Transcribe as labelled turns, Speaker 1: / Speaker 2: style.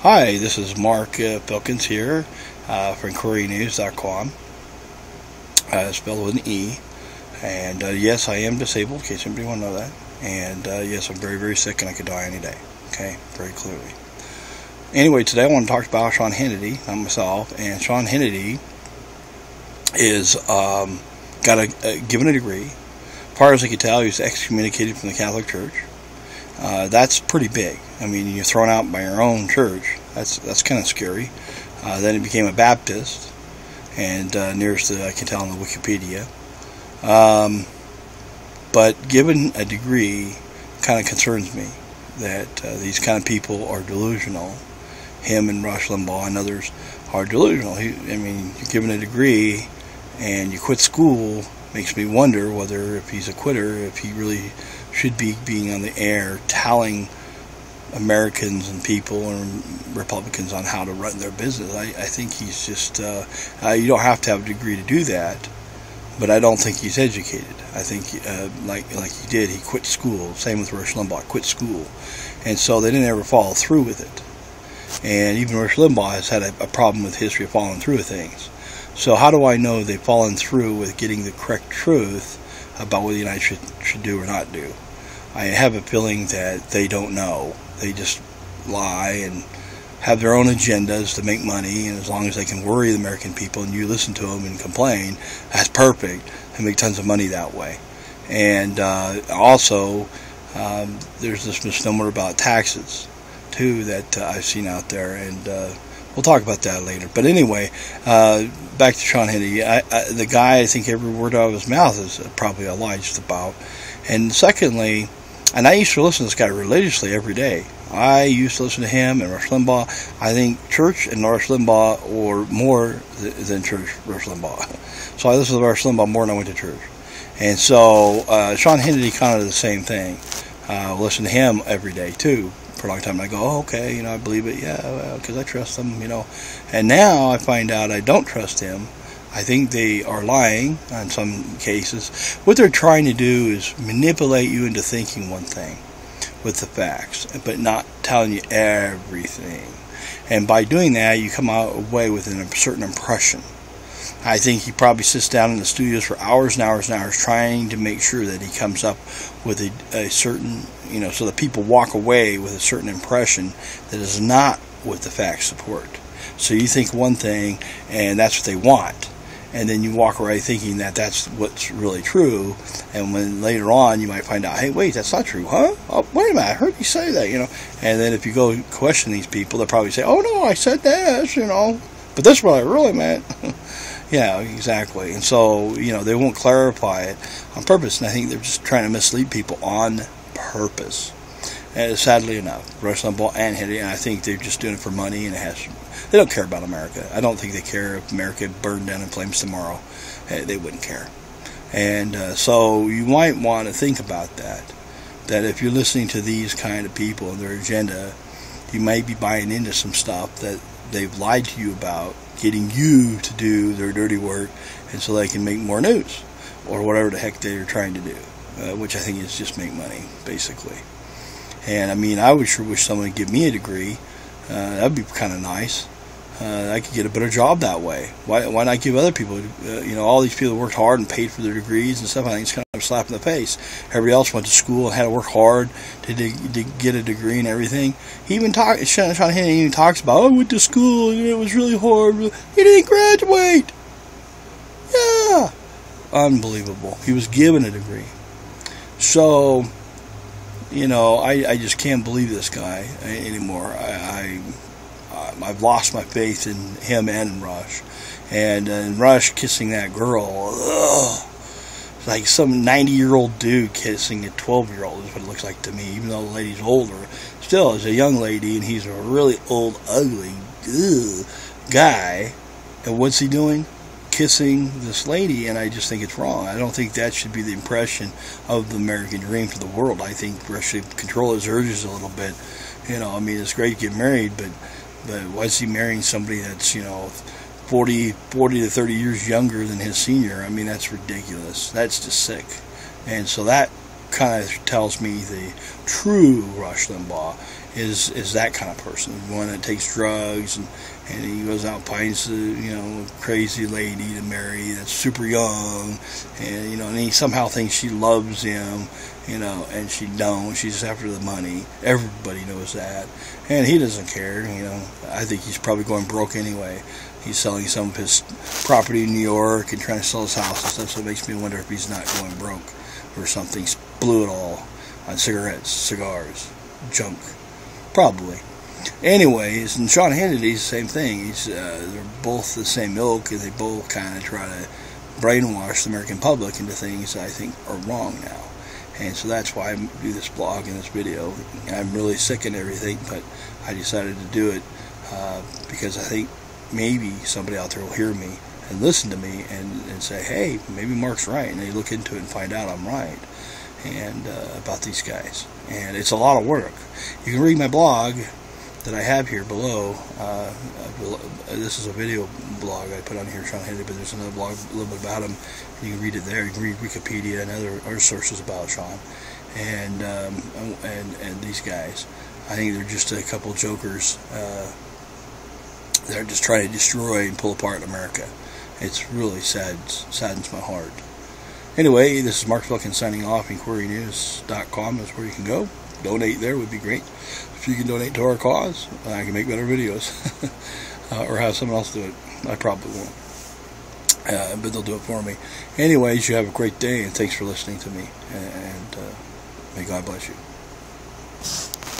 Speaker 1: Hi, this is Mark Pilkins here from QueryNews.com, spelled with an E. And yes, I am disabled, in case anybody want to know that. And yes, I'm very, very sick and I could die any day. Okay, very clearly. Anyway, today I want to talk about Sean Hannity, not myself. And Sean Hannity is given a degree. As far as I can tell, he was excommunicated from the Catholic Church. That's pretty big. I mean, you're thrown out by your own church. That's kind of scary. Then he became a Baptist, and nearest I can tell on the Wikipedia. But given a degree, kind of concerns me that these kind of people are delusional. Him and Rush Limbaugh and others are delusional. I mean, you're given a degree and you quit school. Makes me wonder whether if he's a quitter, if he really should be being on the air telling Americans and people and Republicans on how to run their business. I think he's just, you don't have to have a degree to do that, but I don't think he's educated. I think, like he did, he quit school. Same with Rush Limbaugh, quit school. And so they didn't ever follow through with it. And even Rush Limbaugh has had a problem with history of following through with things. So how do I know they've fallen through with getting the correct truth about what the United States should do or not do? I have a feeling that they don't know. They just lie and have their own agendas to make money, and as long as they can worry the American people and you listen to them and complain, that's perfect. They make tons of money that way. And also, there's this misnomer about taxes, too, that I've seen out there, and we'll talk about that later. But anyway, back to Sean Hannity. The guy, I think every word out of his mouth is probably a lie just about. And secondly, and I used to listen to this guy religiously every day. I used to listen to him and Rush Limbaugh. I think church and Rush Limbaugh were more than church Rush Limbaugh. So I listened to Rush Limbaugh more than I went to church. And so Sean Hannity kind of the same thing. Listen to him every day too. For a long time, and I go, oh, okay, I believe it, yeah, because I trust them, And now I find out I don't trust him. I think they are lying in some cases. What they're trying to do is manipulate you into thinking one thing with the facts, but not telling you everything. And by doing that, you come away with a certain impression. I think he probably sits down in the studios for hours and hours and hours trying to make sure that he comes up with a certain, so that people walk away with a certain impression that is not what the facts support. So you think one thing, and that's what they want. And then you walk away thinking that that's what's really true. And when later on you might find out, hey, wait, that's not true, huh? Oh, wait a minute, I heard you say that, And then if you go question these people, they'll probably say, oh, no, I said this, But this is what I really meant. Yeah, exactly. And so, they won't clarify it on purpose. And I think they're just trying to mislead people on purpose. And sadly enough, Rush Limbaugh and Hannity, and I think they're just doing it for money, and they don't care about America. I don't think they care if America burned down in flames tomorrow. They wouldn't care. And so you might want to think about that if you're listening to these kind of people and their agenda, you might be buying into some stuff that they've lied to you about, getting you to do their dirty work, and so they can make more news, or whatever the heck they're trying to do, which I think is just make money, basically. And I mean, I would sure wish someone would give me a degree. That'd be kind of nice. I could get a better job that way. Why not give other people, all these people worked hard and paid for their degrees and stuff. I think it's kind of a slap in the face. Everybody else went to school and had to work hard to get a degree and everything. He even Sean Hannity even talks about, I went to school and it was really hard. He didn't graduate. Yeah. Unbelievable. He was given a degree. So, I just can't believe this guy anymore. I've lost my faith in him and in Rush. And Rush kissing that girl, ugh, it's like some 90-year-old dude kissing a 12-year-old is what it looks like to me, even though the lady's older. Still, as a young lady, and he's a really old, ugly guy. And what's he doing? Kissing this lady, and I just think it's wrong. I don't think that should be the impression of the American dream to the world. I think Rush should control his urges a little bit. It's great to get married, but why is he marrying somebody that's, 40 to 30 years younger than his senior? I mean, that's ridiculous. That's just sick. And so that kind of tells me the true Rush Limbaugh is that kind of person, one that takes drugs and he goes out and finds a crazy lady to marry that's super young, and and he somehow thinks she loves him, and she don't. She's after the money. Everybody knows that, and he doesn't care. I think he's probably going broke anyway. He's selling some of his property in New York and trying to sell his house and stuff. So it makes me wonder if he's not going broke or something. He's blew it all on cigarettes, cigars, junk, probably. Anyways, and Sean Hannity's the same thing. They're both the same ilk, and they both kind of try to brainwash the American public into things I think are wrong now. And so that's why I do this blog and this video. I'm really sick and everything, but I decided to do it because I think maybe somebody out there will hear me and listen to me and say, hey, maybe Mark's right, and they look into it and find out I'm right and about these guys. And it's a lot of work. You can read my blog that I have here below. This is a video blog I put on here, Sean Hannity, but there's another blog a little bit about him. You can read it there. You can read Wikipedia and other sources about Sean and these guys. I think they're just a couple jokers. They're just trying to destroy and pull apart America. It's really saddens my heart. Anyway, this is Mark Spelkin signing off. InquiryNews.com is where you can go. Donate there would be great. If you can donate to our cause, I can make better videos. Or have someone else do it. I probably won't. But they'll do it for me. Anyways, you have a great day, and thanks for listening to me. And may God bless you.